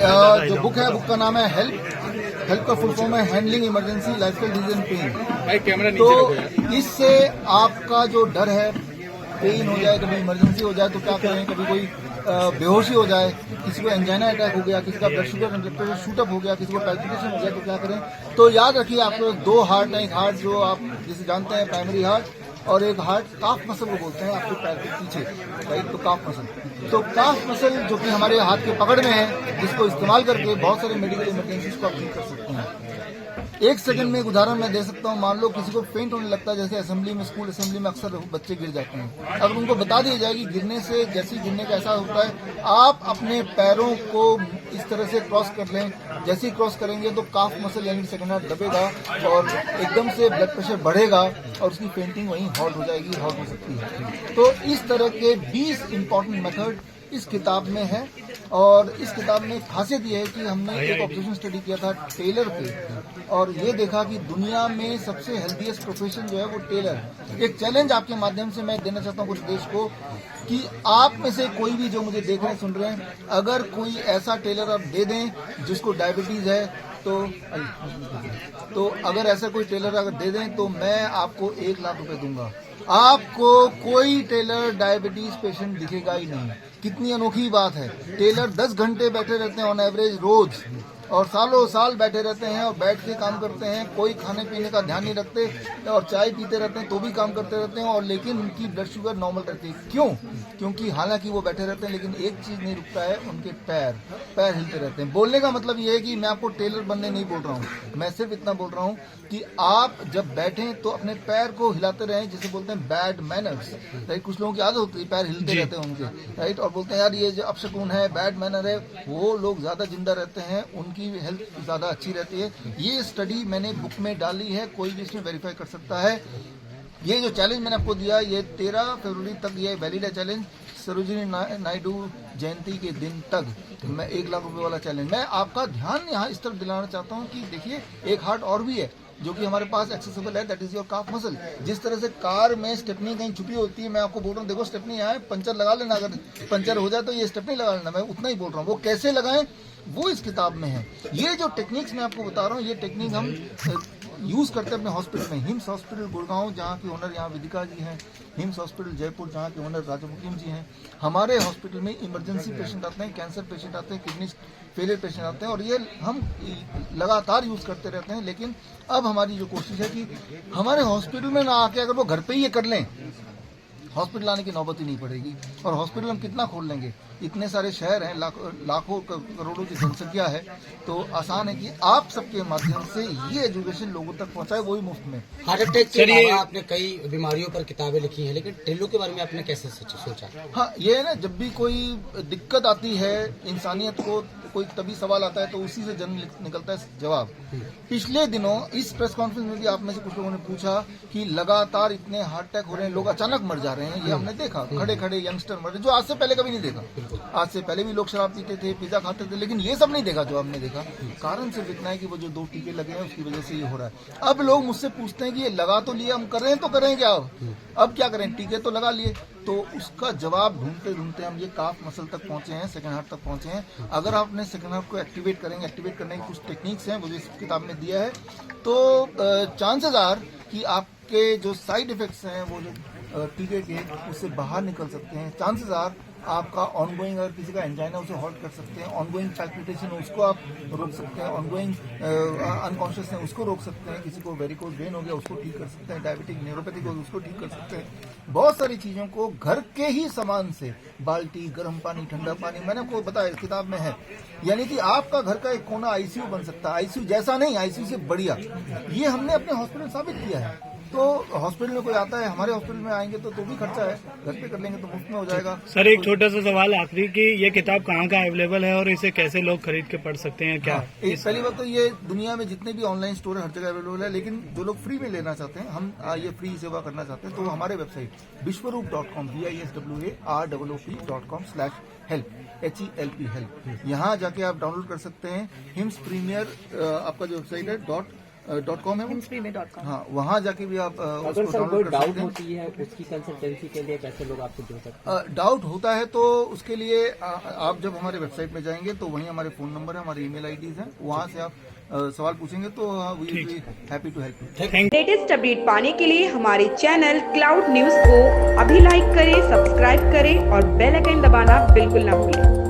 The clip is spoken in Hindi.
जो बुक है, बुक का नाम है हेल्प का फुल फॉर्म है handling emergency lifestyle disease and pain. तो इससे आपका जो डर है, पेन हो जाए, कभी इमरजेंसी हो जाए तो क्या करें, कभी कोई बेहोशी हो जाए, किसी को एंजाइना अटैक हो गया, किसी का blood sugar blood pressure shoot up हो गया, किसी को पैल्पिटेशन हो गया तो क्या करें। तो याद रखिए, आपको दो हार्ट हैं, एक हार्ट जो आप जिसे जानते हैं प्राइमरी हार्ट, और एक हार्ट काफ मसल को बोलते हैं, आपके पैर के पीछे, राइट। तो काफ मसल, तो काफ मसल जो कि हमारे हाथ के पकड़ में है, जिसको इस्तेमाल करके बहुत सारे मेडिकल इमरजेंसीज को आप ठीक कर सकते हैं। एक सेकंड में एक उदाहरण मैं दे सकता हूँ। मान लो किसी को फेंट होने लगता है, जैसे असेंबली में, स्कूल असेंबली में अक्सर बच्चे गिर जाते हैं। अगर उनको बता दिया जाए कि गिरने से, जैसे गिरने का ऐसा होता है, आप अपने पैरों को इस तरह से क्रॉस कर लें, जैसे ही क्रॉस करेंगे तो काफ मसल यानी सेकंड हार्ट दबेगा और एकदम से ब्लड प्रेशर बढ़ेगा और उसकी पेंटिंग वहीं हॉल्ट हो जाएगी, हॉल्ट हो सकती है। तो इस तरह के 20 इंपॉर्टेंट मेथड इस किताब में है। और इस किताब में खासियत यह है कि हमने एक ऑब्जर्वेशन स्टडी किया था टेलर पे, और ये देखा कि दुनिया में सबसे हेल्दीएस्ट प्रोफेशन जो है वो टेलर है। एक चैलेंज आपके माध्यम से मैं देना चाहता हूँ कुछ देश को, कि आप में से कोई भी जो मुझे देख रहे हैं, सुन रहे हैं, अगर कोई ऐसा टेलर आप दे दें जिसको डायबिटीज है, तो अगर ऐसा कोई टेलर अगर दे दें तो मैं आपको 1 लाख रुपए दूंगा। आपको कोई टेलर डायबिटीज पेशेंट दिखेगा ही नहीं। कितनी अनोखी बात है। टेलर 10 घंटे बैठे रहते हैं ऑन एवरेज रोज, और सालों साल बैठे रहते हैं और बैठ के काम करते हैं, कोई खाने पीने का ध्यान नहीं रखते और चाय पीते रहते हैं तो भी काम करते रहते हैं, और लेकिन उनकी ब्लड शुगर नॉर्मल रहती है। क्यों? क्योंकि हालांकि वो बैठे रहते हैं लेकिन एक चीज नहीं रुकता है, उनके पैर हिलते रहते हैं। बोलने का मतलब ये है कि मैं आपको टेलर बनने नहीं बोल रहा हूँ, मैं सिर्फ इतना बोल रहा हूँ कि आप जब बैठें तो अपने पैर को हिलाते रहें, जिसे बोलते हैं बैड मैनर्स, राइट। कुछ लोगों की आदत होती है पैर हिलते रहते हैं उनके, राइट, और बोलते हैं यार ये जो अपशकुन है, बैड मैनर है। वो लोग ज्यादा जिंदा रहते हैं, उनकी हेल्थ ज्यादा अच्छी रहती है। ये स्टडी मैंने बुक में डाली है, कोई भी इसमें वेरीफाई कर सकता है। ये जो चैलेंज मैंने आपको दिया, ये 13 फरवरी तक ये वैलिड है चैलेंज, सरोजिनी नायडू जयंती के दिन तक। मैं 1 लाख रुपए वाला चैलेंज, मैं आपका ध्यान यहाँ इस तरफ दिलाना चाहता हूँ कि देखिए एक हार्ट और भी है जो कि हमारे पास एक्सेसिबल है, that is your calf muscle. जिस तरह से कार में स्टेपनी कहीं छुपी होती है, मैं आपको बोल रहा हूँ देखो स्टेपनी यहाँ है, पंचर लगा लेना, अगर पंचर हो जाए तो ये स्टेपनी लगा लेना, मैं उतना ही बोल रहा हूँ। वो कैसे लगाएं वो इस किताब में है। ये जो टेक्निक्स मैं आपको बता रहा हूँ, ये टेक्निक हम यूज करते हैं अपने हॉस्पिटल में। हिम्स हॉस्पिटल गुड़गांव जहाँ के ओनर यहाँ विदिका जी हैं, हिम्स हॉस्पिटल जयपुर जहाँ के ओनर राजा मुकीम जी हैं। हमारे हॉस्पिटल में इमरजेंसी पेशेंट आते हैं, कैंसर पेशेंट आते हैं, किडनी फेलियर पेशेंट आते हैं, और ये हम लगातार यूज करते रहते हैं। लेकिन अब हमारी जो कोशिश है कि हमारे हॉस्पिटल में ना आके अगर वो घर पे ही ये कर लें, हॉस्पिटल आने की नौबत ही नहीं पड़ेगी। और हॉस्पिटल हम कितना खोल लेंगे, इतने सारे शहर हैं, लाखों करोड़ों की जनसंख्या है, तो आसान है कि आप सबके माध्यम से ये एजुकेशन लोगों तक पहुंचाए, वो ही मुफ्त में। हार्ट अटैक के अलावा आपने कई बीमारियों पर किताबें लिखी हैं, लेकिन टेलर के बारे में आपने कैसे सोचा? हाँ, ये है ना, जब भी कोई दिक्कत आती है इंसानियत को, कोई तभी सवाल आता है तो उसी से जन्म निकलता है जवाब। पिछले दिनों इस प्रेस कॉन्फ्रेंस में भी आप में से कुछ लोगों ने पूछा कि लगातार इतने हार्ट अटैक हो रहे हैं, लोग अचानक मर जा रहे हैं, ये हमने देखा, खड़े खड़े यंगस्टर मर रहे, जो आज से पहले कभी नहीं देखा। आज से पहले भी लोग शराब पीते थे, पिज्जा खाते थे, लेकिन ये सब नहीं देखा जो हमने देखा। कारण सिर्फ इतना है कि वो जो 2 टीके लगे हैं उसकी वजह से ये हो रहा है। अब लोग मुझसे पूछते हैं कि ये लगा तो लिया, हम कर रहे हैं तो करें क्या, अब क्या करें, टीके तो लगा लिए। तो उसका जवाब ढूंढते ढूंढते हम ये काफ मसल तक पहुंचे हैं, सेकंड हार्ट तक पहुंचे हैं। अगर आप अपने सेकंड हार्ट को एक्टिवेट करेंगे, एक्टिवेट करने की कुछ टेक्निक्स हैं, वो जो इस किताब में दिया है, तो चांसेस आर कि आपके जो साइड इफेक्ट्स हैं वो जो टीके के, उससे बाहर निकल सकते हैं। चांसेस आर आपका ऑनगोइंग, अगर किसी का एंजाइना उसे हॉल्ट कर सकते हैं, ऑनगोइंग पैल्पिटेशन उसको आप रोक सकते हैं, ऑनगोइंग अनकॉन्शियसनेस उसको रोक सकते हैं, किसी को वेरिकोज वेन हो गया उसको ठीक कर सकते हैं, डायबिटिक न्यूरोपैथी को उसको ठीक कर सकते हैं। बहुत सारी चीजों को घर के ही सामान से, बाल्टी, गर्म पानी, ठंडा पानी, मैंने आपको बताया इस किताब में है। यानी कि आपका घर का एक कोना आईसीयू बन सकता है, आईसीयू जैसा नहीं, आईसीयू से बढ़िया। ये हमने अपने हॉस्पिटल साबित किया है। तो हॉस्पिटल में कोई आता है, हमारे हॉस्पिटल में आएंगे तो भी खर्चा है, घर पे कर लेंगे तो मुफ्त में हो जाएगा। सर एक छोटा सा सवाल आखिरी, कि ये किताब कहाँ का अवेलेबल है और इसे कैसे लोग खरीद के पढ़ सकते हैं क्या? पहली बात तो ये दुनिया में जितने भी ऑनलाइन स्टोर है हर जगह अवेलेबल है, लेकिन जो लोग फ्री में लेना चाहते हैं, हम ये फ्री सेवा करना चाहते हैं, तो हमारे वेबसाइट विश्वरूप.com viswap.com/help HELP, यहाँ जाके आप डाउनलोड कर सकते हैं। हिम्स प्रीमियर आपका जो वेबसाइट है .com है वो? hinspree.com। हाँ, वहाँ जाके भी आप अगर उसको सर कोई डाउनलोड कर डाउट सकते हैं। होती है उसकी कंसल्टेंसी के लिए कैसे लोग आपसे जुड़ सकते हैं? डाउट होता है तो उसके लिए आप जब हमारे वेबसाइट पे जाएंगे तो वहीं हमारे फोन नंबर है, हमारे ईमेल आईडीज हैं, वहाँ से आप सवाल पूछेंगे तो we will be happy to help you. Latest update पाने के लिए हमारे चैनल क्लाउड न्यूज को अभी लाइक करें, सब्सक्राइब करें और बेल आइकन दबाना बिल्कुल ना भूलें।